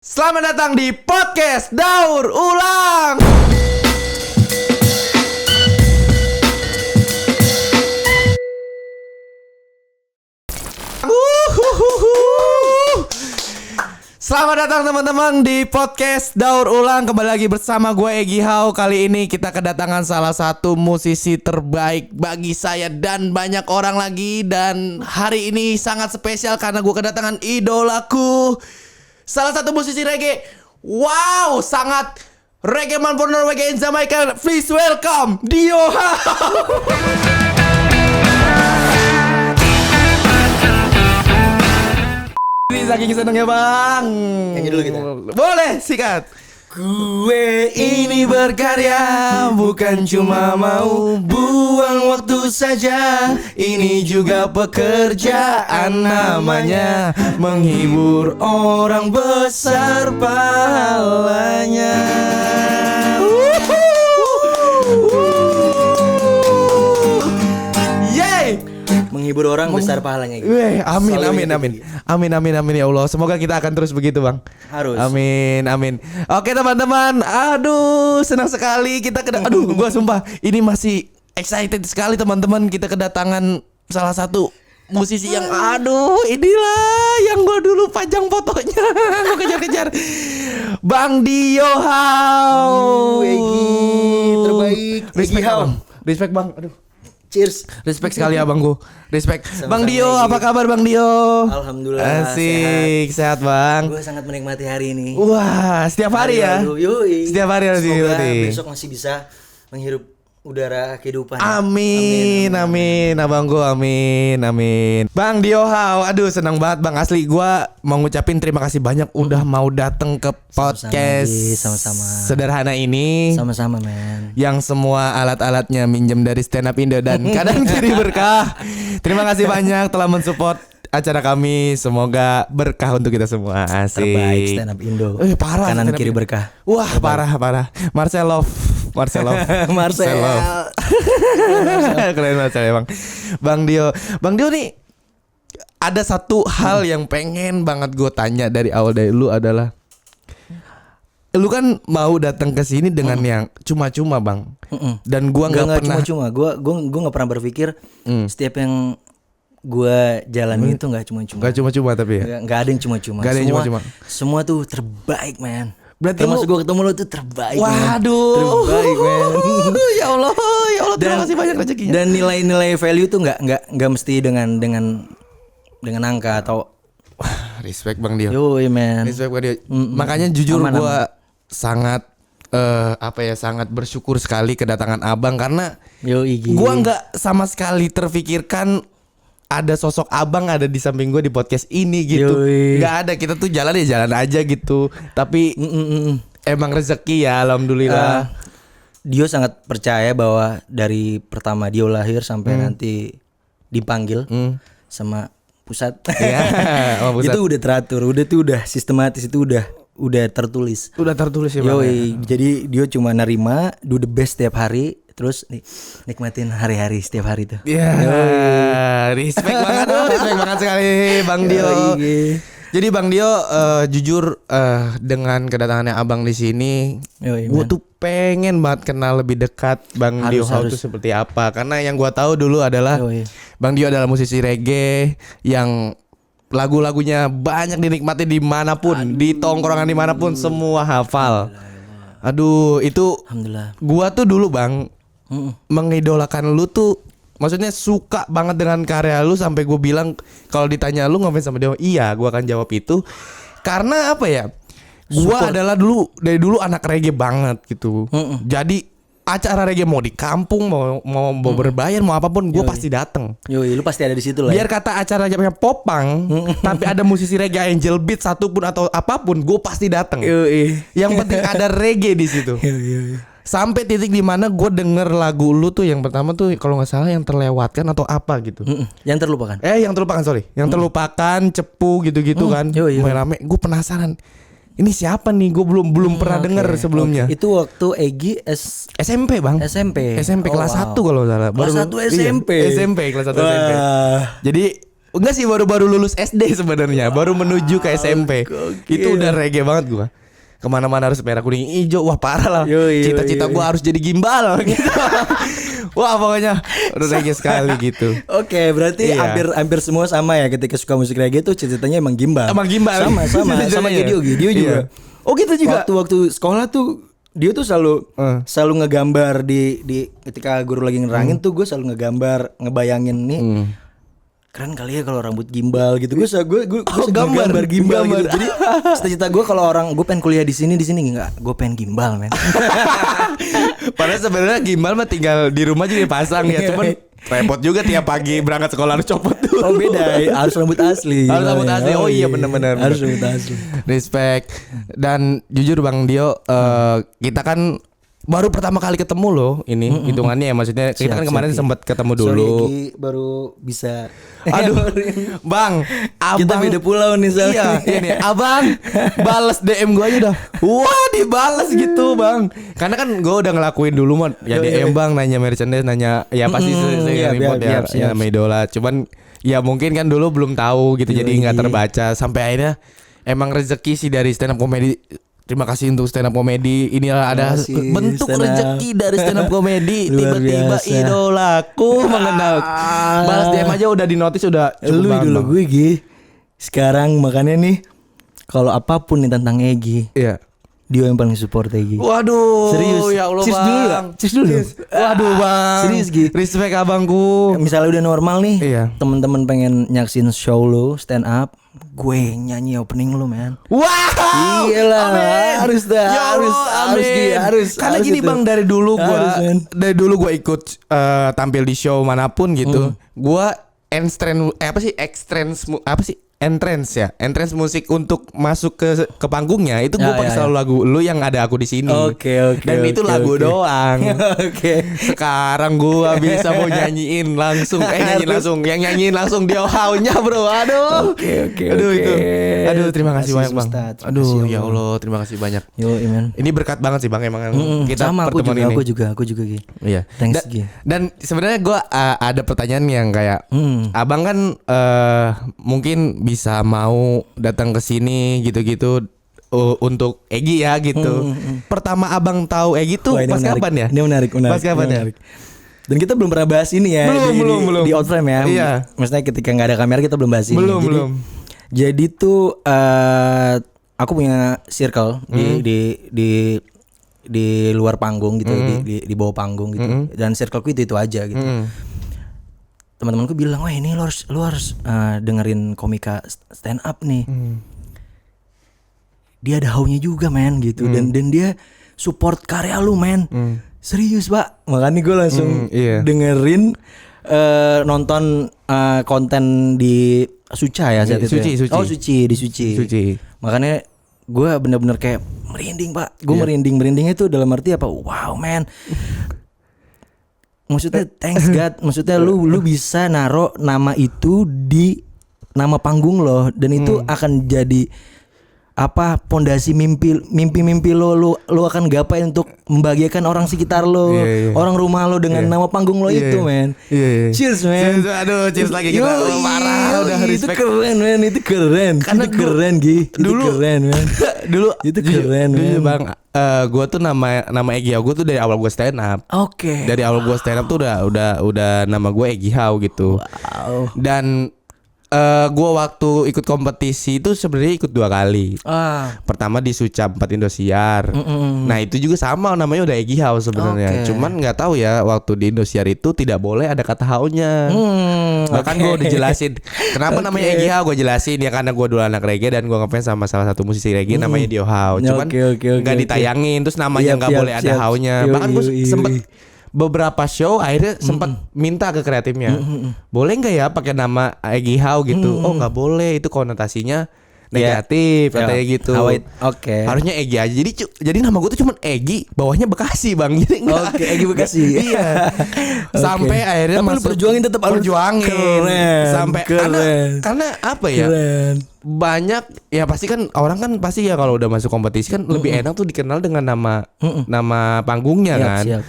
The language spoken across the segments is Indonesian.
Selamat datang di podcast Daur Ulang. Selamat datang teman-teman di podcast Daur Ulang. Kembali lagi bersama gue Egy Hau. Kali ini kita kedatangan salah satu musisi terbaik bagi saya dan banyak orang lagi. Dan hari ini sangat spesial karena gue kedatangan idolaku, salah satu musisi reggae. Wow, sangat reggae man for Norway in Jamaica. Please welcome Dio Hau. Ini saking senengnya bang. Nyanyi dulu kita. Boleh, sikat. Gue ini berkarya bukan cuma mau buang waktu saja. Ini juga pekerjaan namanya, menghibur orang besar pahalanya. Yeay. Menghibur orang besar pahalanya gitu. Amin, Selalu amin, gitu, amin. gitu. Amin ya Allah. Semoga kita akan terus begitu bang. Harus. Amin. Oke teman-teman. Aduh, senang sekali kita Aduh, gua sumpah ini masih excited sekali teman-teman. Kita kedatangan salah satu musisi yang inilah yang gua dulu pajang fotonya. Gua kejar-kejar. Bang Dio Hau. Egy, terbaik. Respect Egy Hau. bang. Respect bang. Aduh. Cheers. Respect sekali abangku. Respect. Sama-sama, Bang Dio, Egy. apa kabar Bang Dio? Alhamdulillah, Asik, sehat bang. Gue sangat menikmati hari ini. Wah, setiap hari ya. Yoi. Setiap hari harus Semoga dinikmati. besok masih bisa menghirup udara kehidupan. Amin. Abangku, amin. Bang Dio Hau, aduh senang banget bang. Asli gua mau ngucapin terima kasih banyak udah mau datang ke podcast Sama-sama. sederhana ini. Sama-sama men. Yang semua alat-alatnya minjem dari Stand Up Indo dan kadang jadi berkah. Terima kasih banyak telah mensupport acara kami. Semoga berkah untuk kita semua. Asik. Terbaik stand up Indo. Parah. Kanan stand up kiri Indo. berkah. Wah, parah. Marcelo. Marcel. Keren Marcel ya bang. Bang Dio nih ada satu hal yang pengen banget gue tanya dari awal dari lu adalah, lu kan mau datang ke sini dengan yang cuma-cuma bang. Dan gua nggak pernah cuma-cuma. Gue nggak pernah berpikir setiap yang gue jalanin itu nggak cuma-cuma. Gak cuma-cuma tapi ya. Nggak ada yang cuma-cuma. Nggak ada yang cuma-cuma. Semua tuh terbaik man. Berarti termasuk lu- gue ketemu lo tuh terbaik. man. Waduh. Terbaik man. Ya Allah terima kasih banyak rezekinya. Dan nilai-nilai value tuh nggak mesti dengan angka atau Respect Bang Dio. yoi man. Respect Bang Dio. Makanya jujur Aman, gua sangat sangat bersyukur sekali kedatangan abang karena Yoi. gua nggak sama sekali terfikirkan ada sosok abang ada di samping gue di podcast ini gitu. Yoi. Nggak ada, kita tuh jalan aja gitu. Tapi emang rezeki ya, alhamdulillah. Dio sangat percaya bahwa dari pertama Dio lahir sampai nanti dipanggil sama pusat, Iya, sama pusat. itu udah teratur, udah sistematis, itu udah tertulis. Udah tertulis ya bang. Yoi, jadi Dio cuma nerima, do the best setiap hari, terus nikmatin hari-hari setiap hari tuh. Iya, respect banget, respect banget sekali Bang Dio. Yoi. Jadi Bang Dio, jujur dengan kedatangannya abang di sini, Yoi, gue man. tuh pengen banget kenal lebih dekat Bang Dio Hau Harus. tuh seperti apa. Karena yang gue tahu dulu adalah Yoi. Bang Dio adalah musisi reggae yang lagu-lagunya banyak dinikmati dimanapun, di tongkrongan dimanapun semua hafal. Aduh, itu Alhamdulillah. gua tuh dulu bang mengidolakan lu tuh, maksudnya suka banget dengan karya lu sampai gue bilang kalau ditanya lu ngefans sama dia, iya gua akan jawab itu karena apa ya? Gua adalah dari dulu anak reggae banget gitu. Jadi acara reggae mau di kampung mau berbayar mau apapun gue pasti dateng. Yoi, lu pasti ada di situ lah. Biar kata acaranya popang tapi ada musisi reggae Angel Beat satupun atau apapun gue pasti dateng. Yoi. Yang penting ada reggae di situ. Sampai titik di mana gue denger lagu lu tuh yang pertama tuh kalau nggak salah yang terlewatkan atau apa gitu. Yang terlupakan. Yang terlupakan yang terlupakan cepu gitu-gitu kan. Yoi. Rame. Gue penasaran. Ini siapa nih? Gue belum pernah denger sebelumnya. Itu waktu Egy SMP bang. SMP. SMP Oh, kelas wow. 1 kalau nggak salah. Kelas 1 SMP. Iya, SMP kelas 1 SMP. Wah. Jadi enggak sih, baru-baru lulus SD sebenarnya, baru menuju ke SMP. Itu udah reggae banget gua. Kemana-mana harus merah kuning hijau. Wah parah lah. Cita-cita gue harus jadi gimbal gitu. Wah pokoknya udah reggae sekali gitu. Oke, berarti Iya. hampir semua sama ya ketika suka musik reggae tuh ceritanya emang gimbal. Emang gimbal. Sama Gidio juga. Iya. Oh gitu juga. Waktu sekolah tuh dia tuh selalu ngegambar di ketika guru lagi nerangin tuh gue selalu ngebayangin nih. Keren kali ya kalau rambut gimbal gitu. Gue gambar gimbal gitu. Jadi cita-cita gue kalau orang gue pengen kuliah di sini enggak, gue pengen gimbal men. Padahal sebenarnya gimbal mah tinggal di rumah juga dipasang ya, cuman repot juga tiap pagi berangkat sekolah harus copot tuh. Oh beda, harus rambut asli. Harus rambut asli. Oh iya benar-benar. Harus rambut asli. Respect. Dan jujur Bang Dio, kita kan baru pertama kali ketemu loh ini hitungannya ya, maksudnya kita kan kemarin sempat ketemu dulu. Sorry, Gi, baru bisa. Aduh, Bang, Kita abang beda pulau nih soalnya. Iya, ini abang balas DM gue aja udah. Wah, dibales gitu bang. Karena kan gue udah ngelakuin dulu mah. Ya DM bang, nanya merchandise, nanya ya pasti iya, import ya, siap. nama idola. Cuman ya mungkin kan dulu belum tahu gitu, jadi nggak terbaca. Sampai akhirnya emang rezeki sih dari stand up comedy. Terima kasih untuk stand up comedy. Inilah ada bentuk rezeki dari stand up comedy. Tiba-tiba idolaku mengenal. Balas DM aja udah di notice udah Lu cukup dulu bang. gue Gi. Sekarang makanya nih kalau apapun nih tentang Egi, Iya. dia yang paling support Egi. Waduh, Serius. ya Allah Cheers bang. dulu gak? Cheers dulu. Waduh bang. Serius, Gi. Respect abangku. Misalnya udah normal nih, Iya. teman-teman pengen nyaksin show lu stand up, gue nyanyi opening lu men. Wow. Iyalah, Amin. harus dah, Ya Allah, harus, amin. Gi, harus. Karena harus gini itu. bang, dari dulu Harus, men. gue ikut tampil di show manapun gitu. Gua entrance musik untuk masuk ke panggungnya itu gue Ya, pakai ya, selalu lagu lu yang ada aku di sini. Oke, Dan itu oke, lagu oke. doang. Oke. Sekarang gua bisa mau nyanyiin langsung. Yang nyanyiin langsung dia haunya bro. Aduh. Oke. Aduh itu. Aduh terima kasih banyak bang. Semesta, terima Aduh kasih, ya Allah terima kasih banyak. Yo, men. Ini berkat banget sih bang emang kita Sama aku pertemuan juga, ini. aku juga Gi. Iya. Thanks, Gi. Dan sebenarnya gue ada pertanyaan yang kayak abang kan mungkin bisa mau datang ke sini gitu-gitu untuk Egi ya gitu. Pertama abang tahu Egi tuh Wah, ini pas menarik. kapan ya? Ini menarik. Pas kapan ya? menarik. Dan kita belum pernah bahas ini ya Belum. di Outframe ya. Iya. Maksudnya ketika nggak ada kamera kita belum bahas ini. Belum. Jadi tuh aku punya circle di luar panggung gitu, di bawah panggung gitu. Dan circleku itu aja gitu. Teman-temanku bilang, "Wah, ini lu harus dengerin komika stand up nih." Dia ada haunya juga men gitu, dan dia support karya lu men. Serius pak, makanya gue langsung iya. dengerin nonton konten di Suca ya saat itu. Suci. Oh di Suci. Makanya gue bener-bener kayak merinding pak. Gue merindingnya itu dalam arti apa? Wow man. Maksudnya thanks God. Maksudnya lu bisa naro nama itu di nama panggung lo, dan itu akan jadi apa pondasi mimpi lo akan gapai untuk membahagiakan orang sekitar lo, orang rumah lo dengan nama panggung lo itu men. Cheers men. Aduh cheers lagi kita. Parah udah itu respect. keren men, itu keren. Karena itu keren Gi. dulu- Itu keren men. Dulu Itu keren, jujur, men. bang. Gue tuh nama Egi Hau gue tuh dari awal gue stand up. Oke. Dari awal gue stand up tuh udah nama gue Egi Hau gitu. Wow. Dan gue waktu ikut kompetisi itu sebenarnya ikut 2 kali. Pertama di Suca 4 Indosiar. Nah itu juga sama namanya udah Egi Hau sebenarnya. Oke. Cuman nggak tahu ya waktu di Indosiar itu tidak boleh ada kata haunya. Bahkan gue udah jelasin kenapa namanya Egi Hau, gue jelasin ya karena gue dulu anak reggae dan gue ngefans sama salah satu musisi reggae namanya Dio Hau. Cuman Oke, nggak ditayangin, terus namanya nggak boleh ada siap. haunya. Bahkan gue Yoi. sempet beberapa show akhirnya sempat minta ke kreatifnya, boleh nggak ya pakai nama Egi Hau gitu? Oh nggak boleh, itu konotasinya negatif katanya gitu. Oke. Harusnya Egi aja. Jadi nama gue tuh cuman Egi, bawahnya Bekasi bang. Jadi enggak. Oke, Egi Bekasi. Iya. Sampai akhirnya Tapi lu perjuangin tetap harus perjuangin. keren, Sampai keren. karena apa ya? Keren. Banyak ya pasti kan orang kan pasti ya kalau udah masuk kompetisi kan lebih enak tuh dikenal dengan nama panggungnya Siap, kan. siap.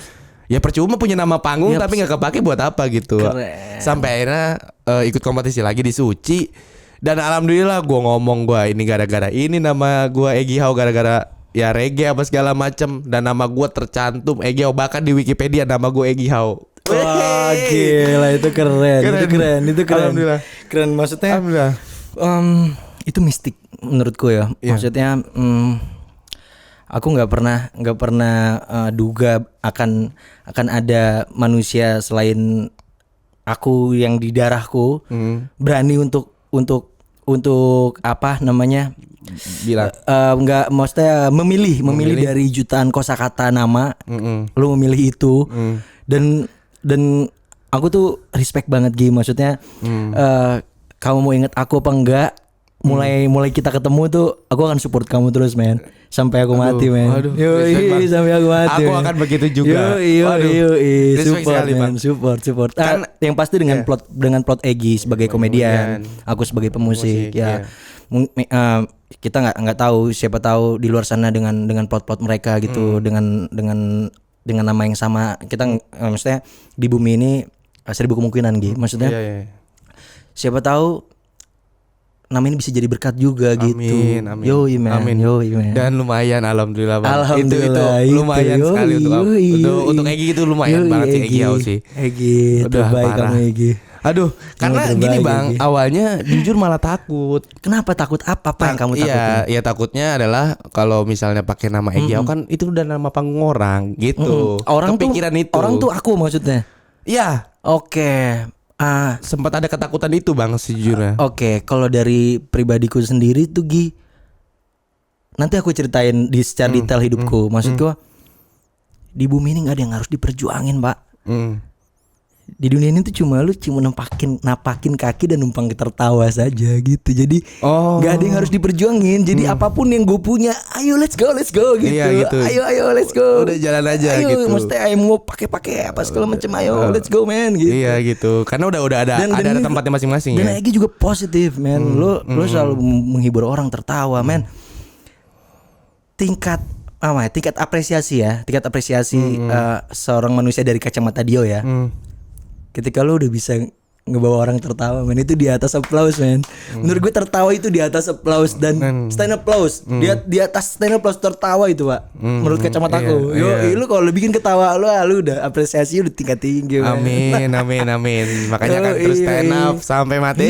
ya percuma punya nama panggung tapi nggak kepake buat apa gitu. Keren. Sampai akhirnya ikut kompetisi lagi di Suci. Dan alhamdulillah gue ngomong gue ini gara-gara ini nama gue Egy Hau gara-gara ya reggae apa segala macem. Dan nama gue tercantum Egy Hau, bahkan di Wikipedia nama gue Egy Hau. Wah gila itu keren. Itu keren. Alhamdulillah. Keren maksudnya. Alhamdulillah. Itu mistik menurutku ya. Maksudnya aku nggak pernah duga akan ada manusia selain aku yang di darahku berani untuk apa namanya Bilang nggak maksudnya memilih dari jutaan kosakata nama lu memilih itu dan aku tuh respect banget Gi, maksudnya kamu mau inget aku apa enggak, mulai kita ketemu tuh aku akan support kamu terus men sampai aku mati men. Sampai aku mati. Aku akan begitu juga. Support. Yang pasti dengan plot Egy sebagai komedian, aku sebagai pemusik ya. Kita nggak tahu, siapa tahu di luar sana dengan plot mereka gitu, dengan nama yang sama kita maksudnya di bumi ini 1000 kemungkinan gitu maksudnya. Siapa tahu nama ini bisa jadi berkat juga gitu. Amin. Yoi man. Dan lumayan alhamdulillah bang. Alhamdulillah itu lumayan sekali untuk Egy itu lumayan banget sih Egy Hau sih. Egy terbaik kamu Egy. Aduh, karena gini bang, awalnya jujur malah takut. Kenapa takut? Apa yang kamu takutin? Iya takutnya adalah kalau misalnya pakai nama Egy Hau kan itu udah nama panggung orang gitu. Kepikiran itu. Orang tuh aku maksudnya. Iya. Oke. Sempat ada ketakutan itu bang sejujurnya. Oke, kalau dari pribadiku sendiri tuh Gi, nanti aku ceritain secara detail hidupku. Maksudku di bumi ini nggak ada yang harus diperjuangin pak. Di dunia ini tuh cuma napakin kaki dan numpang tertawa saja gitu. Jadi nggak ada yang harus diperjuangin. Jadi apapun yang gue punya, ayo let's go gitu. Iya, gitu. Ayo let's go. Udah jalan aja ayo, gitu. Mesti ayo mau pakai apa segala macam, ayo let's go man gitu. Iya gitu. Karena udah ada tempatnya masing-masing dan ya. Egy juga positif man. Lo selalu menghibur orang tertawa man. Tingkat apresiasi seorang manusia dari kacamata Dio ya. Ketika lo udah bisa ngebawa orang tertawa men, itu di atas applause men. Menurut gue tertawa itu di atas applause dan stand applause. Di atas stand applause tertawa itu pak. Menurut kacamataku. Lu kalau lu bikin ketawa lu udah apresiasi udah tingkat tinggi men. Amin. Makanya kan terus stand up sampai mati.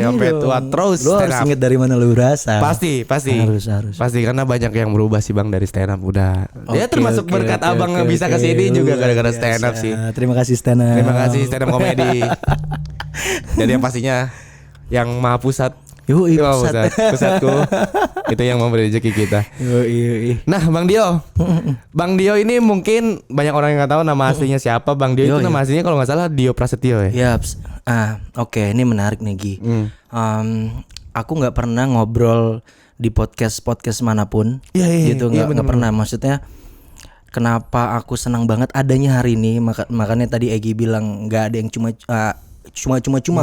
Sampai tua terus lu stand harus up. inget dari mana lu berasal. Pasti. Harus. Pasti karena banyak yang berubah sih bang dari stand up udah. Ya Oke, termasuk berkat abang bisa kesini juga gara-gara stand up sih. Terima kasih stand up. Terima kasih stand up komedi. Jadi yang pastinya yang maha pusat. Pusatku itu yang memberi rezeki kita. Nah Bang Dio ini mungkin banyak orang yang nggak tahu nama aslinya siapa. Bang Dio itu nama aslinya kalau nggak salah Dio Prasetyo ya. Yaps. Oke, ini menarik nih Gi. Aku nggak pernah ngobrol di podcast manapun. Gitu nggak pernah. Maksudnya kenapa aku senang banget adanya hari ini, makanya tadi Egy bilang nggak ada yang cuma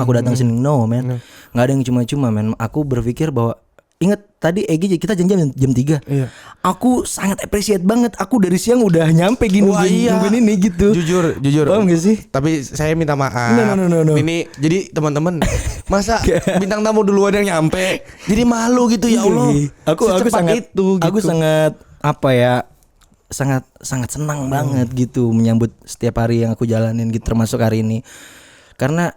aku datang sini. No man, nggak ada yang cuma men. Aku berpikir bahwa ingat tadi Egy kita janjian jam 3. Iya. Aku sangat appreciate banget. Aku dari siang udah nyampe gini nungguin ini gitu. Jujur. Paham gak sih? Tapi saya minta maaf. No. Ini jadi teman-teman, masa bintang tamu duluan yang nyampe. Jadi malu gitu ya Allah. Aku sangat apa ya? Sangat senang banget gitu menyambut setiap hari yang aku jalanin gitu, termasuk hari ini. Karena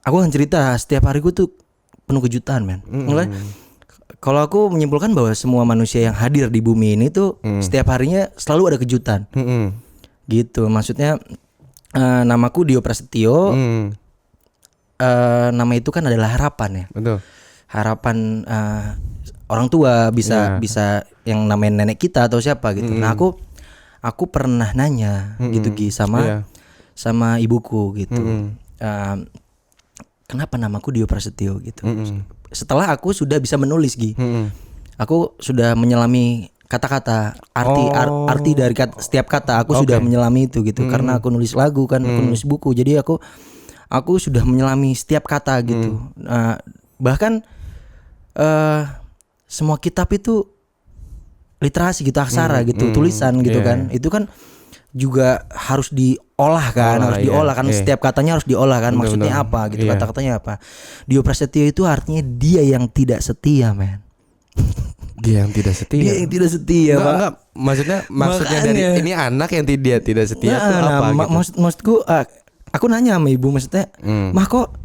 aku akan cerita setiap hari gue tuh penuh kejutan men. Kalau aku menyimpulkan bahwa semua manusia yang hadir di bumi ini tuh setiap harinya selalu ada kejutan. Gitu. Maksudnya namaku Dio Prasetyo. Nama itu kan adalah harapan ya. Betul. Harapan orang tua bisa yang namanya nenek kita atau siapa gitu. Nah aku pernah nanya gitu Gi sama ibuku gitu. Kenapa namaku Dio Prasetyo gitu. Setelah aku sudah bisa menulis Gi. Aku sudah menyelami kata-kata, arti dari setiap kata aku sudah menyelami itu gitu. Karena aku nulis lagu kan, aku nulis buku. Jadi aku sudah menyelami setiap kata gitu. Bahkan semua kitab itu literasi gitu, aksara gitu, tulisan gitu kan. Itu kan juga harus diolah kan, harus diolah kan, setiap katanya harus diolah kan. Maksudnya apa gitu, kata-katanya apa. Dio Prasetyo itu artinya dia yang tidak setia, men. Dia yang tidak setia. Dia yang tidak setia, Pak. Enggak. Maksudnya dari ini anak yang tidak setia tuh apa gitu? Maksudku aku nanya sama ibu, maksudnya, "Mah, kok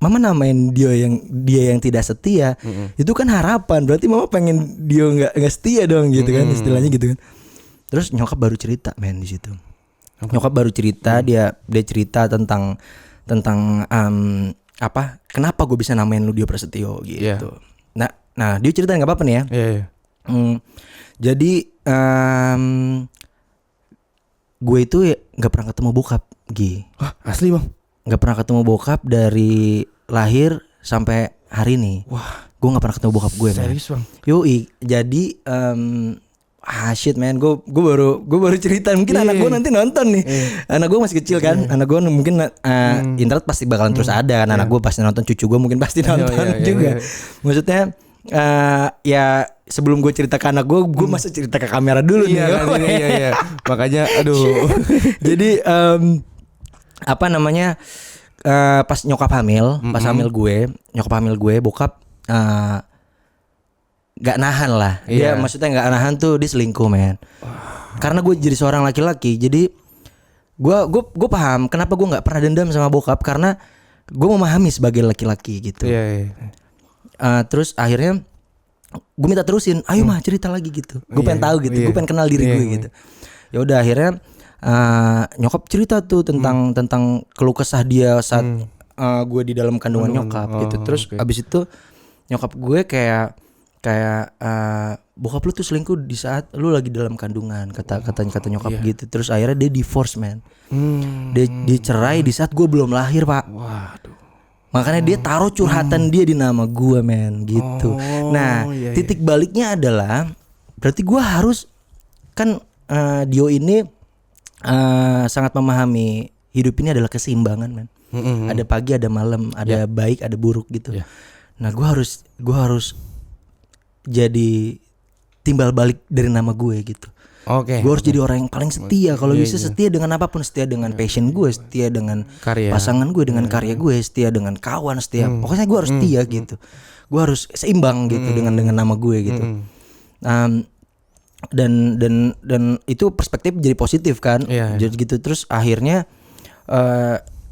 Mama namain dia yang tidak setia?" Itu kan harapan. Berarti Mama pengen dia enggak setia dong gitu kan, istilahnya gitu kan. Terus nyokap baru cerita, men, di situ. Nyokap baru cerita, dia cerita tentang apa? Kenapa gue bisa namain lu Dio Prasetyo gitu. Nah, dia cerita nggak apa-apa nih ya. Jadi gue itu nggak pernah ketemu bokap, Hah, asli bang? Nggak pernah ketemu bokap dari lahir sampai hari ini. Wah, gue nggak pernah ketemu bokap gue. Serius bang? Yoi, jadi shit man, gue baru cerita. Mungkin anak gue nanti nonton nih. Anak gue masih kecil kan. Anak gue mungkin internet pasti bakalan terus ada kan. Anak gue pasti nonton, cucu gue mungkin pasti nonton juga. Maksudnya ya sebelum gue cerita ke anak gue masa cerita ke kamera dulu nih. Iya. Makanya aduh. Jadi apa namanya, pas nyokap hamil, nyokap hamil gue, bokap gak nahan lah. Dia maksudnya gak nahan tuh, dia selingkuh, men. Karena gue jadi seorang laki-laki, jadi gue paham kenapa gue gak pernah dendam sama bokap, karena gue memahami sebagai laki-laki gitu. Terus akhirnya gue minta terusin, ayo mah cerita lagi gitu. Gue pengen tahu gitu, gue pengen kenal diri gue gitu. Ya udah, akhirnya nyokap cerita tuh tentang keluh kesah dia saat gue di dalam kandungan nyokap gitu. Terus abis itu nyokap gue kayak bokap lu tuh selingkuh di saat lu lagi dalam kandungan, kata nyokap gitu. Terus akhirnya dia divorce, man. Dia cerai di saat gue belum lahir, Pak. Waduh. Makanya dia taruh curhatan dia di nama gue, men, gitu. Nah, titik baliknya adalah berarti gue harus kan, Dio ini sangat memahami hidup ini adalah keseimbangan, men. Ada pagi, ada malam, ada baik, ada buruk gitu. Nah, gue harus jadi timbal balik dari nama gue gitu. Gue harus jadi orang yang paling setia. Kalau bisa setia dengan apapun, setia dengan passion gue, setia dengan pasangan gue, dengan karya gue, setia dengan kawan, setia. Pokoknya gue harus setia gitu. Gue harus seimbang gitu dengan nama gue gitu. Dan itu perspektif jadi positif kan. Jadi gitu. Terus akhirnya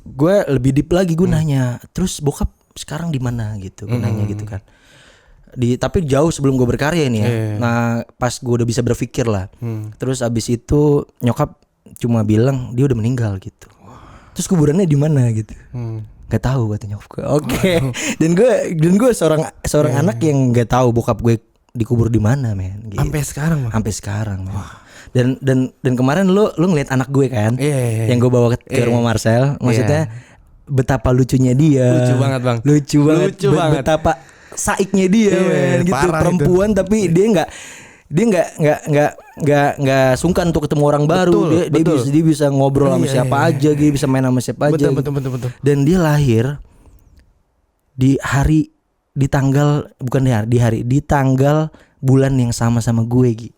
gue lebih deep lagi, gue nanya, terus bokap sekarang di mana gitu. Gue nanya gitu kan. Tapi jauh sebelum gue berkarya ini ya. Nah, pas gue udah bisa berpikir lah. Terus abis itu nyokap cuma bilang dia udah meninggal gitu. Terus kuburannya di mana gitu. Gak tahu kata nyokap gue. Oke. Dan gue seorang anak yang gak tahu bokap gue dikubur di mana, men. Gitu. Sampai sekarang, men. Dan kemarin lu ngeliat anak gue kan, yang gue bawa ke rumah Marcel. Maksudnya betapa lucunya dia. Lucu banget, bang. Lucu banget. Betapa saiknya dia, men, gitu. Perempuan itu. Tapi dia nggak sungkan untuk ketemu orang baru. Dia bisa ngobrol sama siapa aja, dia bisa main sama siapa aja. Betul. Dan dia lahir di tanggal bulan yang sama gue, Gi.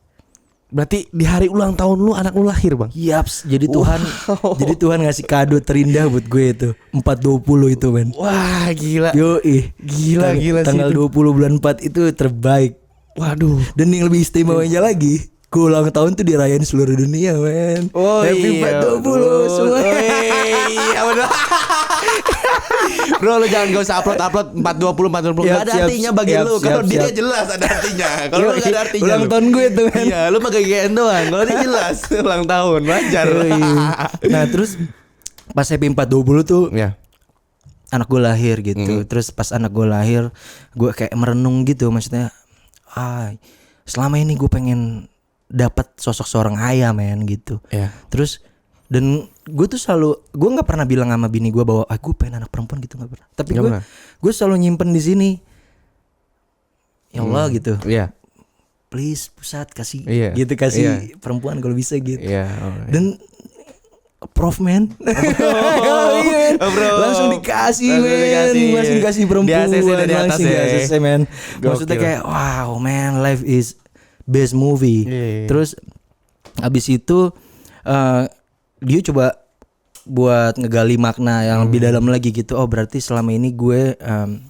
Berarti di hari ulang tahun lu anak lu lahir, bang? Yaps. Jadi Tuhan ngasih kado terindah buat gue itu 4/20 itu, men. Wah, gila. Yoi. Gila Tanggal sih 20 bulan 4 itu terbaik. Waduh. Dan yang lebih istimewanya lagi, gue ulang tahun tuh dirayain seluruh dunia, men. Happy 4/20 semua. Iya benar. Bro, lu jangan gak usah upload 4/20. Gak ada artinya bagi lu. Kalau dia jelas ada artinya. Kalau lu gak ada artinya. Ulang tahun gue tuh, men. Iya, lu mah GGN doang. Kalau dia jelas ulang tahun, wajar. Nah, terus pas happy 4/20 tuh anak gue lahir gitu. Terus pas anak gue lahir, gue kayak merenung gitu. Maksudnya, selama ini gue pengen dapat sosok seorang ayah, men, gitu. Terus dan gue tuh gue nggak pernah bilang sama bini gue bahwa gue pengen anak perempuan gitu, nggak pernah. Tapi gue selalu nyimpen di sini, ya Allah gitu. Please pusat kasih gitu, kasih perempuan kalau bisa gitu. Dan Prof, men. Bro. Langsung dikasih, men. Langsung dikasih perempuan. Di ACC, langsung di ACC, men. Maksudnya kayak wow, man, life is best movie. Iya. Terus abis itu dia coba buat ngegali makna yang lebih dalam lagi gitu. Oh berarti selama ini gue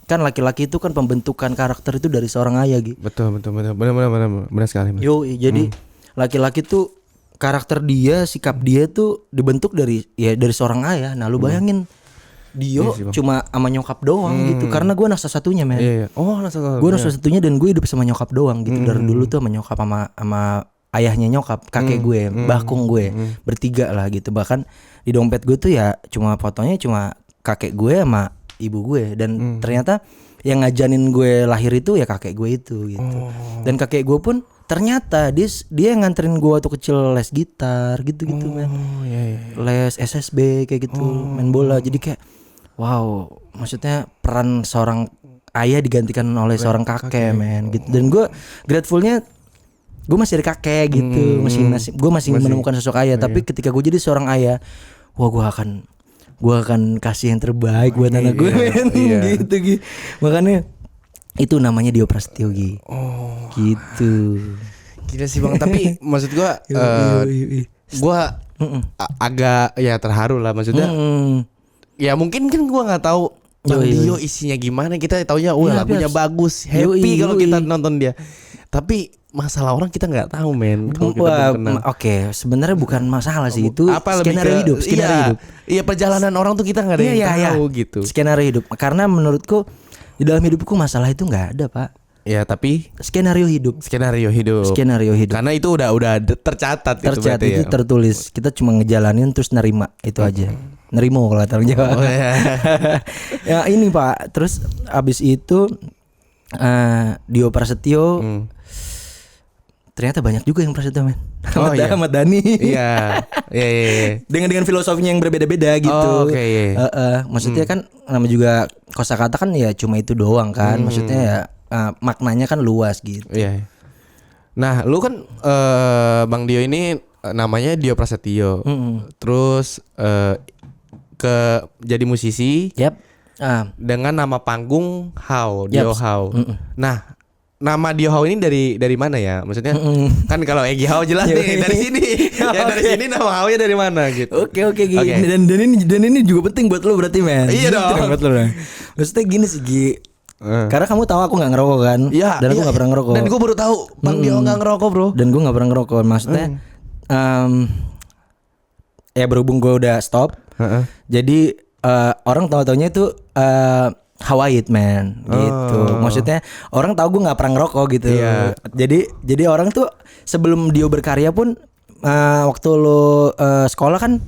kan laki-laki itu kan pembentukan karakter itu dari seorang ayah gitu. Betul benar sekali. Mas. Yo, jadi laki-laki tuh karakter dia, sikap dia tuh dibentuk dari seorang ayah. Nah, lu bayangin Dio Iya sih, Bang. cuma sama nyokap doang gitu. Karena gue anak satu-satunya, men. Iya. Oh, langsung. Gue anak satu-satunya dan gue hidup sama nyokap doang gitu. Dari dulu tuh sama nyokap sama ayahnya nyokap, kakek gue, bakung gue, bertiga lah gitu. Bahkan di dompet gue tuh ya cuma fotonya cuma kakek gue sama ibu gue. Dan ternyata yang ngajanin gue lahir itu ya kakek gue itu gitu. Dan kakek gue pun ternyata dia yang nganterin gue waktu kecil les gitar gitu-gitu, men. Iya. Les SSB kayak gitu, main bola. Jadi kayak wow, maksudnya peran seorang ayah digantikan oleh seorang kakek, men gitu. Dan gue gratefulnya gue masih ada kakek gitu, gue masih menemukan sosok ayah. Tapi ketika gue jadi seorang ayah, wah gue akan kasih yang terbaik buat anak gue, men. Gitu. Makanya itu namanya Dio Prasetyo gitu. Gila sih Bang, tapi maksud gua gua agak ya terharu lah maksudnya. Ya mungkin kan gua nggak tahu Bang Dio isinya gimana, kita taunya lagunya bagus, happy kalau kita nonton dia. Tapi masalah orang kita nggak tahu, men. Oke, sebenarnya bukan masalah sih, itu apa skenario hidup. Iya, perjalanan orang tuh kita nggak ada yang tahu gitu. Skenario hidup. Karena menurutku di dalam hidupku masalah itu nggak ada, Pak. Ya tapi skenario hidup. Karena itu udah tercatat itu ya. Tertulis. Kita cuma ngejalanin terus nerima itu aja. Nerimo kalau kata orang Jawa. Ya ini Pak. Terus abis itu Dio Prasetyo. Ternyata banyak juga yang Prasetyo, men. Ahmad Dhani. Iya. Dengan filosofinya yang berbeda-beda gitu. Maksudnya kan nama juga kosakata kan ya cuma itu doang kan. Maksudnya ya maknanya kan luas gitu. Iya. Nah, lu kan Bang Dio ini namanya Dio Prasetyo. Terus jadi musisi. Yap. Dengan nama panggung How, Dio How. Nah, nama Dio How ini dari mana ya? Maksudnya kan kalau Egi How jelas nih dari sini. Ya dari sini nama How-nya dari mana gitu. Oke. Dan ini juga penting buat lo berarti, men. Iya dong. Buat lo. Maksudnya gini sih, Gi. Karena kamu tahu aku nggak ngerokok kan? Iya. Dan aku nggak pernah ngerokok. Dan gue baru tahu Bang Dio nggak ngerokok, bro. Dan gue nggak pernah ngerokok. Maksudnya ya berhubung gue udah stop. Jadi orang tahu-taunya itu Hawaii, man, gitu. Maksudnya orang tahu gue nggak pernah ngerokok gitu. Jadi orang tuh sebelum Dio berkarya pun waktu lo sekolah kan,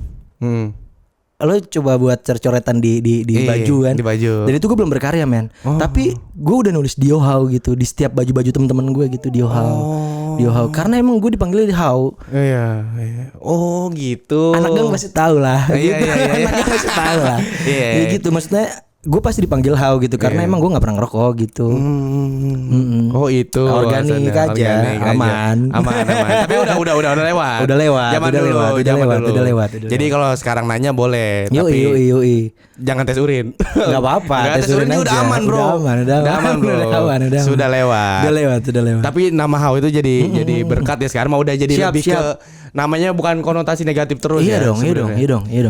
lo coba buat coret-coretan di baju kan. Di baju. Dan itu gue belum berkarya, man. Tapi gue udah nulis Dio How gitu di setiap baju-baju teman-teman gue gitu, Dio How. Dio How. Karena emang gue dipanggil How. Iya. Oh gitu. Anak gang pasti tahu lah. Iya. Anak gang pasti tahu lah. Iya. Gitu maksudnya. Gue pasti dipanggil How gitu karena emang gue nggak pernah ngerokok gitu. Oh itu organik aja, aman. Tapi udah lewat. Udah lewat. Udah lewat. Jadi kalau sekarang nanya boleh. Yoi. Jangan tes urin. Gak apa-apa. Tes urin udah aman, bro. Udah aman, bro. Sudah lewat. Tapi nama How itu jadi berkat ya sekarang. Mau udah jadi lebih ke namanya bukan konotasi negatif terus. Iya dong.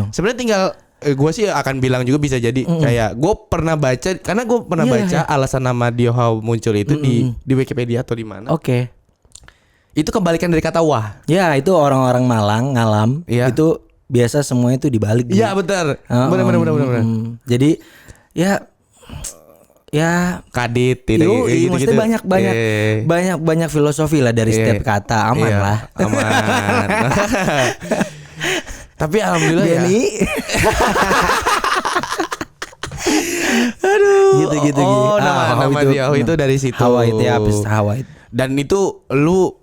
Sebenarnya tinggal gue sih akan bilang juga bisa jadi kayak gue pernah baca karena gue pernah baca alasan nama Dio How muncul itu di Wikipedia atau di mana. Oke. Itu kebalikan dari kata wah. Ya itu orang-orang Malang ngalam itu biasa semuanya itu dibalik. Iya benar. Benar. Jadi ya kadit gitu. Maksudnya banyak filosofi lah dari setiap kata. Aman lah. Aman. Tapi alhamdulillah Benny. Aduh. Gitu. Nama Dio itu dari situ. Hawaii. Dan itu lu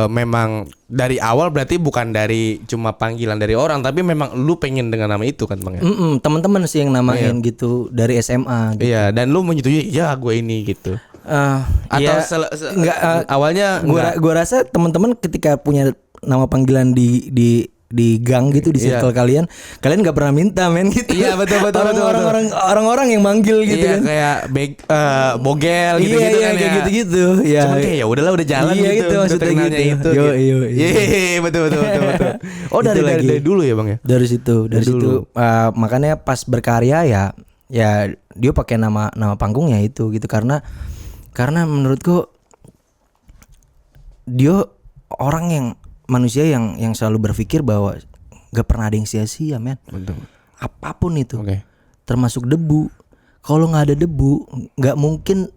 memang dari awal berarti bukan dari cuma panggilan dari orang, tapi memang lu pengen dengan nama itu kan, Bang ya? Teman-teman sih yang namain gitu dari SMA gitu. Iya, dan lu menyetujui ya gue ini gitu. Atau enggak, awalnya gua rasa teman-teman ketika punya nama panggilan di di gang gitu di circle kalian nggak pernah minta men gitu. Iya, betul. Orang-orang yang manggil gitu Iya, kan. kayak bogel gitu-gitu kan kayak ya. gitu-gitu. Ya. Cuman kayak ya udahlah udah jalan Iya, gitu. gitu, udah maksudnya terkenalnya gitu. itu. Yo, gitu. yo. Iya, betul. Oh, Itu dari lagi. dulu ya, Bang ya. Dari situ dulu. makanya pas berkarya ya dia pakai nama panggungnya itu gitu karena menurutku dia manusia yang selalu berpikir bahwa gak pernah ada yang sia-sia men. Betul. Apapun itu. Oke. Termasuk debu. Kalau nggak ada debu nggak mungkin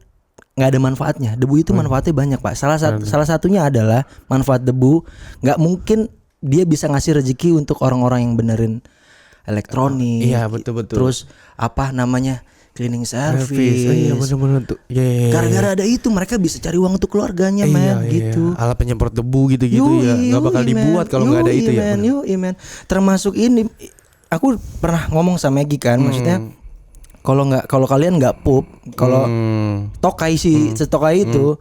nggak ada manfaatnya. Debu itu manfaatnya banyak Pak. Salah satunya adalah manfaat debu. Nggak mungkin dia bisa ngasih rezeki untuk orang-orang yang benerin elektronik. Iya, betul. Terus apa namanya cleaning service. Iya, benar tuh. Iya. Gara-gara ada itu mereka bisa cari uang untuk keluarganya men gitu. Alat penyemprot debu gitu-gitu ya. Nggak bakal dibuat kalau nggak ada itu ya. Men. Termasuk ini aku pernah ngomong sama Egi kan, maksudnya kalau kalian nggak pup, kalau tokai setokai itu,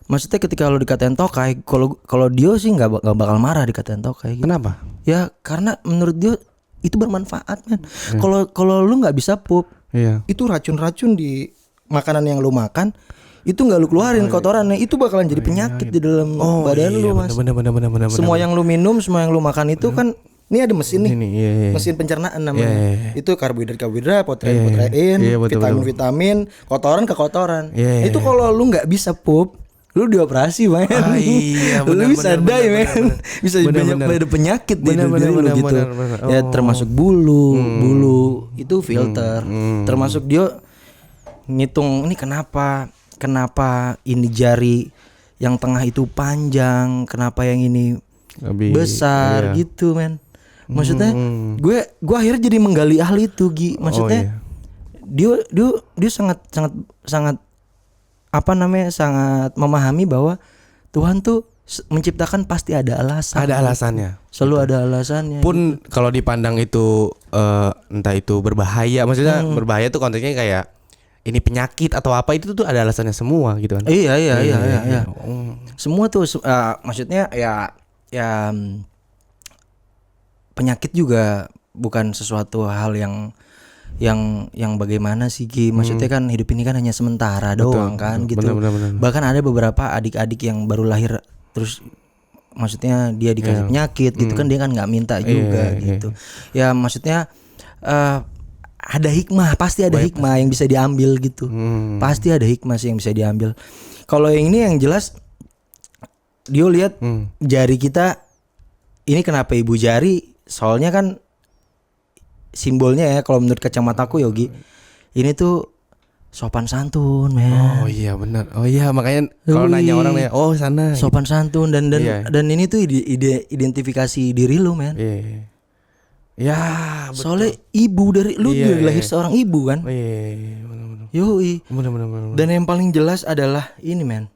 maksudnya ketika lo dikatain tokai, kalau dia sih nggak bakal marah dikatain tokai. Gitu. Kenapa? Ya karena menurut dia itu bermanfaat men. Kalau lu nggak bisa pup, itu racun-racun di makanan yang lu makan itu nggak lu keluarin kotorannya, itu bakalan jadi penyakit di dalam badan lu mas. Bener. Semua yang lu minum, semua yang lu makan itu kan ini ada mesin nih, mesin pencernaan namanya. Itu karbohidrat, protein, vitamin, kotoran ke kotoran. Itu kalau lu nggak bisa pup, lu dioperasi men. Lu bisa die men. Bisa banyak penyakit di diri lu gitu. Ya termasuk bulu itu filter. Termasuk dia ngitung ini kenapa ini jari yang tengah itu panjang, kenapa yang ini besar gitu men. Maksudnya gue akhirnya jadi menggali hal itu Gi. Maksudnya dia sangat apa namanya sangat memahami bahwa Tuhan tuh menciptakan pasti ada alasan. Ada alasannya. Selalu ada alasannya. Pun kalau dipandang itu entah itu berbahaya, maksudnya berbahaya tuh konteksnya kayak ini penyakit atau apa, itu tuh ada alasannya semua gitu kan. Iya. Semua tuh maksudnya ya penyakit juga bukan sesuatu hal yang bagaimana sih Ki. Maksudnya kan hidup ini kan hanya sementara doang kan gitu. Bener. Bahkan ada beberapa adik-adik yang baru lahir terus maksudnya dia dikasih penyakit gitu kan, dia kan nggak minta juga gitu. Ya maksudnya ada hikmah, pasti ada hikmah yang bisa diambil gitu. Pasti ada hikmah sih yang bisa diambil. Kalau yang ini yang jelas dia lihat jari kita ini kenapa ibu jari? Soalnya kan simbolnya ya kalau menurut kacamataku Yogi, ini tuh sopan santun men. Oh iya benar. Oh iya makanya kalau nanya orang nih, oh sana. Sopan santun dan ini tuh identifikasi diri lu men. Ya betul. Soalnya ibu dari lu dari lahir seorang ibu kan. Benar. Yoi. Benar. Dan yang paling jelas adalah ini men.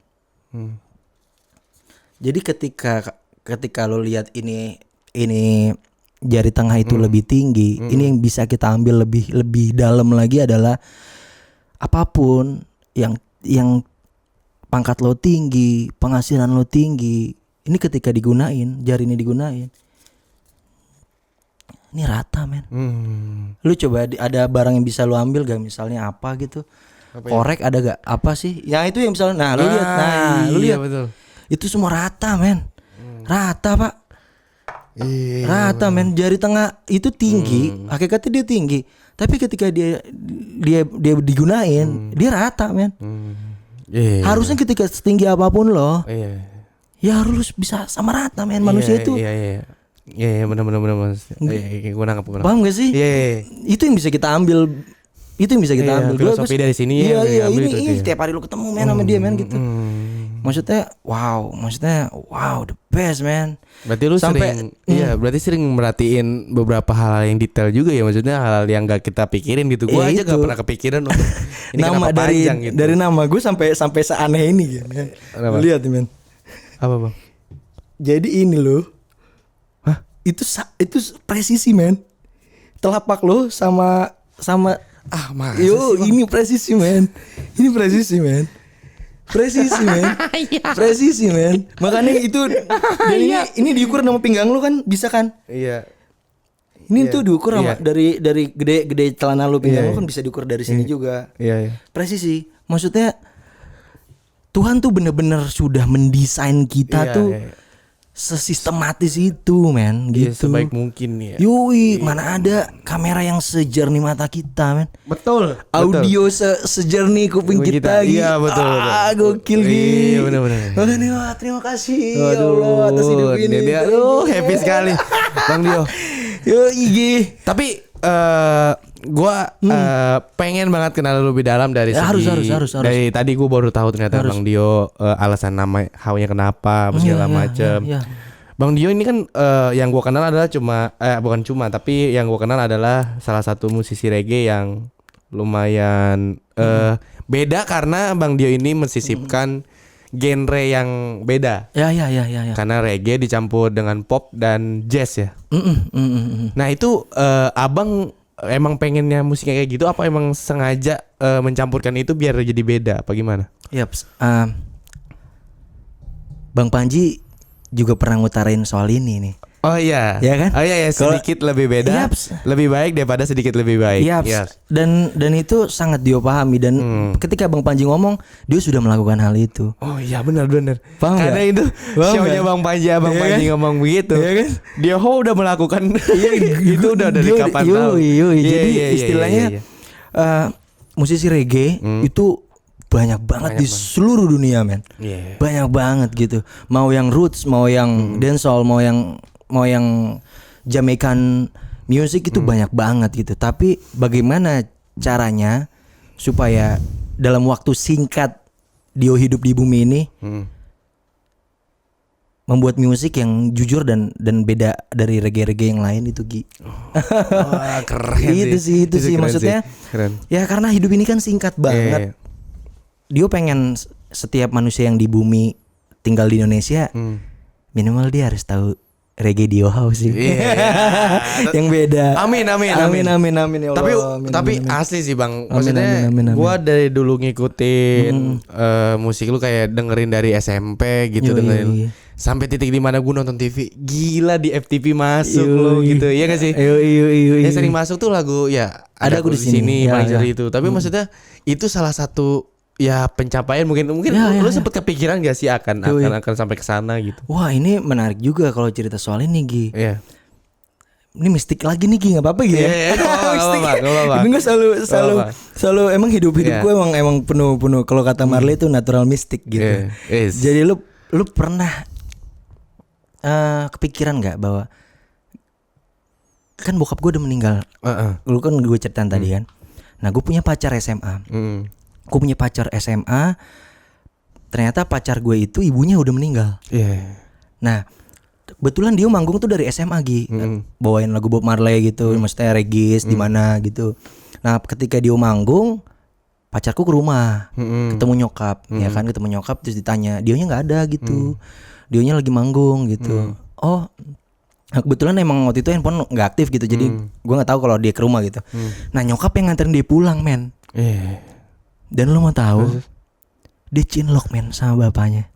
Jadi ketika lu lihat ini jari tengah itu lebih tinggi, ini yang bisa kita ambil lebih dalam lagi adalah apapun yang pangkat lo tinggi, penghasilan lo tinggi, ini ketika digunain, jari ini digunain, ini rata men. Lu coba ada barang yang bisa lo ambil gak, misalnya apa gitu, korek ada gak, apa sih? Ya itu yang misalnya, lu lihat, betul. Itu semua rata men, rata pak. Rata men, jari tengah itu tinggi, hakikatnya dia tinggi. Tapi ketika dia digunain, dia rata men. Harusnya ketika setinggi apapun loh, ya harus bisa sama rata men. Manusia itu. Iya benar. Gue nangkep. Paham gak sih? Itu yang bisa kita ambil. Itu yang bisa kita ambil. Filosofi dari sini Iya, ini tiap hari lu ketemu men sama dia men gitu. Maksudnya wow the best man. Berarti lu berarti sering merhatiin beberapa hal yang detail juga ya, maksudnya hal yang gak kita pikirin gitu. Gua aja gak pernah kepikiran untuk ini nama dari panjang, gitu. Dari nama gue sampai seaneh ini gitu. Lihat men. Apa bang? Jadi ini loh. Hah? Itu presisi men. Telapak lo sama masa ini presisi men. Ini presisi men. Presisi men. Presisi men. Makanya itu dan ini diukur sama pinggang lu kan bisa kan? Iya. Ini tuh diukur sama dari gede celana lu pinggang lu Iya. kan bisa diukur dari sini juga. Iya. Presisi. Maksudnya Tuhan tuh bener-bener sudah mendesain kita Iya, tuh iya. sesistematis itu men Iya, gitu. sebaik mungkin ya. Yui, mana ada kamera yang sejernih mata kita men. Betul. Audio sejernih kuping kita gitu. Iya, betul. Ah, gokil gitu. Iya, benar-benar. Makanya wah, terima kasih ya Allah atas hidup ini. Dia, happy sekali Bang Dio. Yo Igi. Tapi gua pengen banget kenal lu lebih dalam dari Ya, segi harus. dari tadi gua baru tahu ternyata Bang Dio alasan nama how-nya kenapa segala macem. Iya. Bang Dio ini kan yang gua kenal adalah bukan cuma tapi yang gua kenal adalah salah satu musisi reggae yang lumayan beda karena Bang Dio ini mensisipkan genre yang beda. Ya. Karena reggae dicampur dengan pop dan jazz ya. Nah itu abang emang pengennya musiknya kayak gitu apa emang sengaja mencampurkan itu biar jadi beda apa gimana? Yaps. Bang Panji juga pernah ngutarain soal ini nih. Oh iya. Ya kan? Oh iya, sedikit lebih beda. Yaps. Lebih baik daripada sedikit lebih baik. Yaps. Yes. Dan itu sangat dia pahami dan ketika Bang Panji ngomong dia sudah melakukan hal itu. Oh iya benar. Paham Karena gak? itu Paham show-nya gak? Bang Panji Iya Panji kan? ngomong begitu. Iya kan? Dia udah melakukan itu udah dari kapan tahu. Yoi. Iya, Jadi iya, istilahnya iya. musisi reggae itu banyak banget di seluruh dunia men. Iya. Banyak banget gitu. Mau yang roots, mau yang dancehall, mau yang Jamaican music itu banyak banget gitu. Tapi bagaimana caranya supaya dalam waktu singkat Dio hidup di bumi ini membuat musik yang jujur dan beda dari reggae-reggae yang lain itu Gi. Wah, keren Itu sih keren maksudnya. sih. Keren. Ya karena hidup ini kan singkat banget. Iya. Dio pengen setiap manusia yang di bumi tinggal di Indonesia minimal dia harus tahu reggae Dio House sih. Iya. Yang beda. Amin ya Allah. Tapi amin. asli sih Bang. Amin, Maksudnya amin. gua dari dulu ngikutin musik lu kayak dengerin dari SMP gitu Yoi. dengerin sampai titik di mana gua nonton TV. Gila di FTV masuk lu gitu. Iya gak sih? Iya. Yang sering masuk tuh lagu ya Ada aku di sini. paling Ya, dari itu. Tapi maksudnya itu salah satu ya pencapaian mungkin lu sempet kepikiran gak sih akan sampai ke sana gitu. Wah ini menarik juga kalau cerita soal ini Gi. Iya. Ini mistik lagi nih Gi, nggak apa-apa gitu ya. Iya, nggak apa-apa. Ini gue selalu emang hidup Iya. gue emang penuh kalau kata Marley itu natural mistik gitu. Iya, yes. Jadi lu pernah kepikiran nggak bahwa kan bokap gue udah meninggal. Lu kan gue ceritain tadi kan. Nah gue punya pacar SMA. Gue punya pacar SMA. Ternyata pacar gue itu ibunya udah meninggal. Iya. Nah kebetulan dia manggung tuh dari SMA Gi. Bawain lagu Bob Marley gitu, maksudnya reggae di mana gitu. Nah ketika dia manggung, pacarku ke rumah, ketemu nyokap, ya kan ketemu nyokap terus ditanya, dionya nggak ada gitu, dionya lagi manggung gitu. Oh, nah, kebetulan emang waktu itu handphone nggak aktif gitu, jadi gue nggak tahu kalau dia ke rumah gitu. Nah nyokap yang nganterin dia pulang men. Dan lo mau tahu, dia cinlok men sama bapaknya.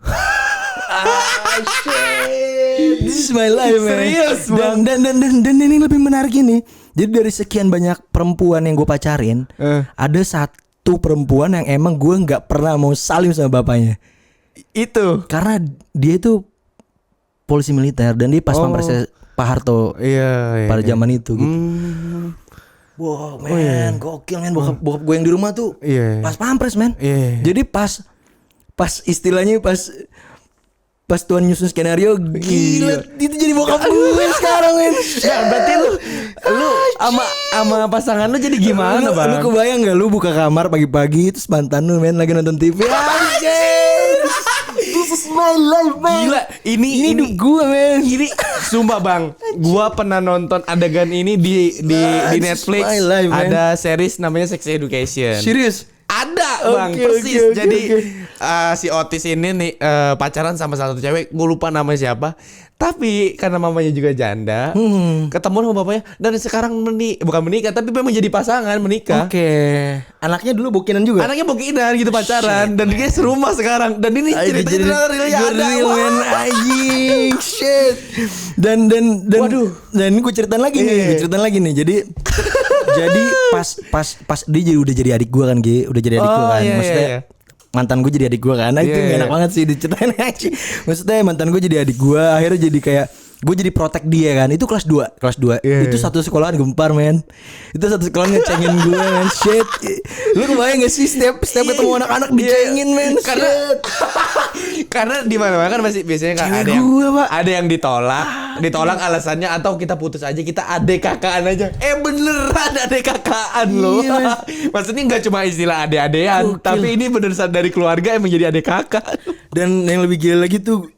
This is my life man. Serius, Bang? Dan ini lebih menarik ini. Jadi dari sekian banyak perempuan yang gue pacarin, ada satu perempuan yang emang gue nggak pernah mau salim sama bapaknya. Itu Karena dia itu polisi militer dan dia pas pampresnya Pak Harto iya, pada zaman itu gitu. Wow men, gokil men bokap gue yang di rumah tuh Iya. pas pampres men. Iya. Jadi pas istilahnya pas Tuhan nyusun skenario gila itu jadi bokap gue sekarang men. Ya berarti lu sama pasangan lu jadi gimana Lu Bang? kebayang gak lu buka kamar pagi-pagi terus mantan lu men lagi nonton TV. Anjir. This is my life man. Gila, ini hidup gue men. Ini sumpah Bang, gua pernah nonton adegan ini di Netflix. my life, man. Ada series namanya Sex Education. Serius? Ada bang, Oke, persis. oke, Jadi oke. si Otis ini nih pacaran sama satu cewek, gue lupa namanya siapa. Tapi karena mamanya juga janda, ketemu sama bapaknya dan sekarang bukan menikah, tapi memang jadi pasangan menikah. Oke. Anaknya dulu bokinan juga. Anaknya bokinan gitu pacaran dan dia serumah sekarang. Dan ini Ay, ceritanya jadi- realnya ada. real, Wah. man. Anjing, shit. Dan Waduh. Dan gue ceritain lagi nih, gue ceritain lagi nih. Jadi pas dia udah jadi adik gue kan, Gi. Udah jadi adik gue Oh, kan. iya, Maksudnya iya. mantan gue jadi adik gue kan. Nah, itu Iya, iya. enak banget sih diceritain aja. Maksudnya mantan gue jadi adik gue, akhirnya jadi kayak gue jadi protect dia kan. Itu kelas 2. Iya, Itu iya. satu sekolahan gempar, men. Itu satu sekolahan ngecengin gue, man. Shit. Lu kebayang gak sih setiap ketemu anak-anak dicengin, men. Karena Shit. karena di mana-mana kan masih biasanya kan Cewek ada yang gua, Pak. ada yang ditolak alasannya atau kita putus aja, kita adek kakaan aja. Beneran adek kakaan loh. Iya, men. Maksudnya nggak cuma istilah ade-adean, Gokil. tapi ini bener dari keluarga emang jadi adek kakak. Dan yang lebih gila lagi tuh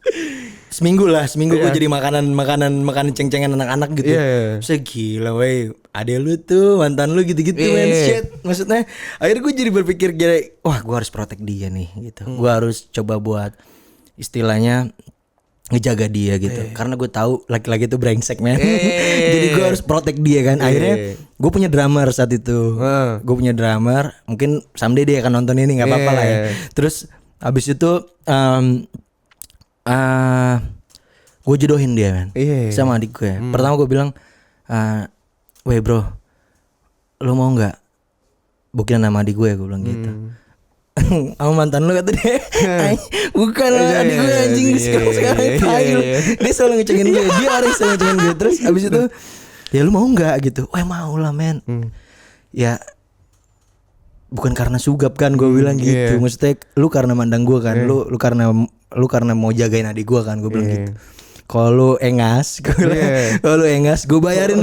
seminggu gue Iya. jadi makanan ceng-cengan anak-anak gitu. Iya. Saya gila, wey. Ade lu tuh, mantan lu gitu-gitu, man. Iya. Shit. Maksudnya akhirnya gue jadi berpikir gila, wah gue harus protect dia nih gitu. Gue harus coba buat istilahnya ngejaga dia gitu. Karena gue tahu laki-laki itu brengsek, man. Jadi gue harus protect dia kan. Akhirnya gue punya drummer saat itu. Gue punya drummer. Mungkin someday dia akan nonton ini, nggak apa-apa lah ya. Terus habis itu gue jodohin dia, man. Iya. Sama adik gue. Pertama gue bilang, weh bro, lo mau nggak bukan nama adik gue? Gue bilang gitu. Sama mantan lu kata dia, "Ay, bukan lah, Iya, adik gue iya, anjing iya, sekarang iya, tai lu." iya. Dia selalu ngecengin gue, dia harus selalu ngecengin gue. Terus abis itu, ya lu mau nggak gitu? Wah mau lah, men. Ya bukan karena sugap kan, gue bilang gitu. iya. Maksudnya lu karena mandang gue kan, lu karena mau jagain adik gue kan, gue bilang gitu. Kalau lu engas, kalau lu engas, gue bayarin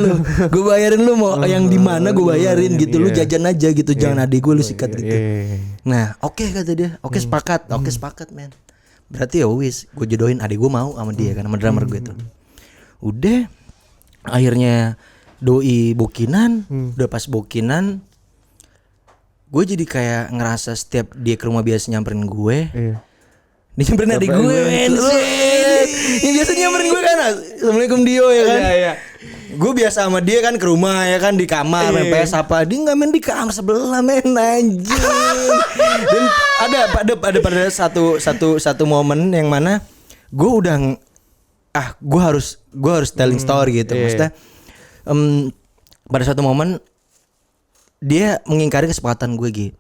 lu mau yang di mana gue bayarin gitu, lu jajan aja gitu, jangan adik gue lu sikat gitu. Nah, oke kata dia, oke sepakat, men. Berarti ya wis, gue jodohin adik gue mau sama dia kan, sama drummer gue itu. Udah, akhirnya doi bokinan, udah pas bokinan, gue jadi kayak ngerasa setiap dia ke rumah biasa nyamperin gue. Dia nyamperin adik gue, men. Yang biasa nyamperin gue kan, Assalamualaikum Dio ya kan. Iya. Gue biasa sama dia kan ke rumah ya kan, di kamar main PS apa. Dia nggak main di kamar sebelah, men, anjing. Dan ada pada satu momen yang mana gue udah gue harus telling story gitu. Maksudnya pada satu momen dia mengingkari kesepakatan gue gitu.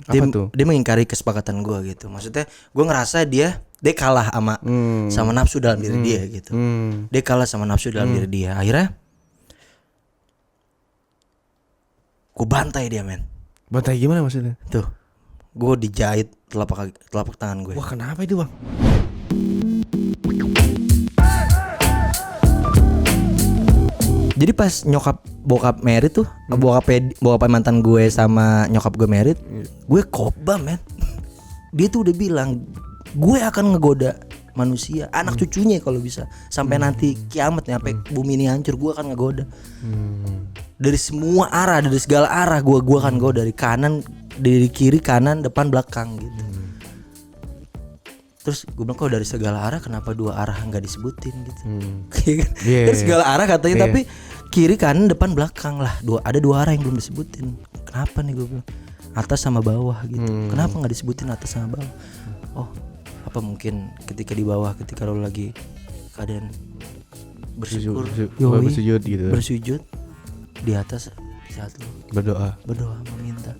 Apa tuh? Dia mengingkari kesepakatan gue gitu. Maksudnya gue ngerasa dia kalah sama nafsu dalam diri dia gitu. Dia kalah sama nafsu dalam diri dia. Akhirnya gue bantai dia, men. Bantai gimana maksudnya? Tuh, gue dijahit telapak tangan gue. Wah, kenapa itu, Bang? Jadi pas bokap merit tuh, bokap mantan gue sama nyokap gue merit, gue kobam, men. Dia tuh udah bilang, gue akan ngegoda manusia, anak cucunya kalau bisa, sampai nanti kiamat nih, sampai bumi ini hancur, gue akan ngegoda. Dari semua arah, dari segala arah, gue akan goda, dari kanan, dari kiri, kanan, depan, belakang gitu. Terus gue bilang, kok dari segala arah kenapa dua arah nggak disebutin gitu. Dari segala arah katanya, tapi kiri, kanan, depan, belakang lah. Ada dua arah yang belum disebutin. Kenapa nih, gue bilang, atas sama bawah gitu. Kenapa nggak disebutin atas sama bawah? Oh, apa mungkin ketika di bawah, ketika lo lagi keadaan bersyukur, bersujud gitu. bersujud, di atas di saat lo Berdoa. meminta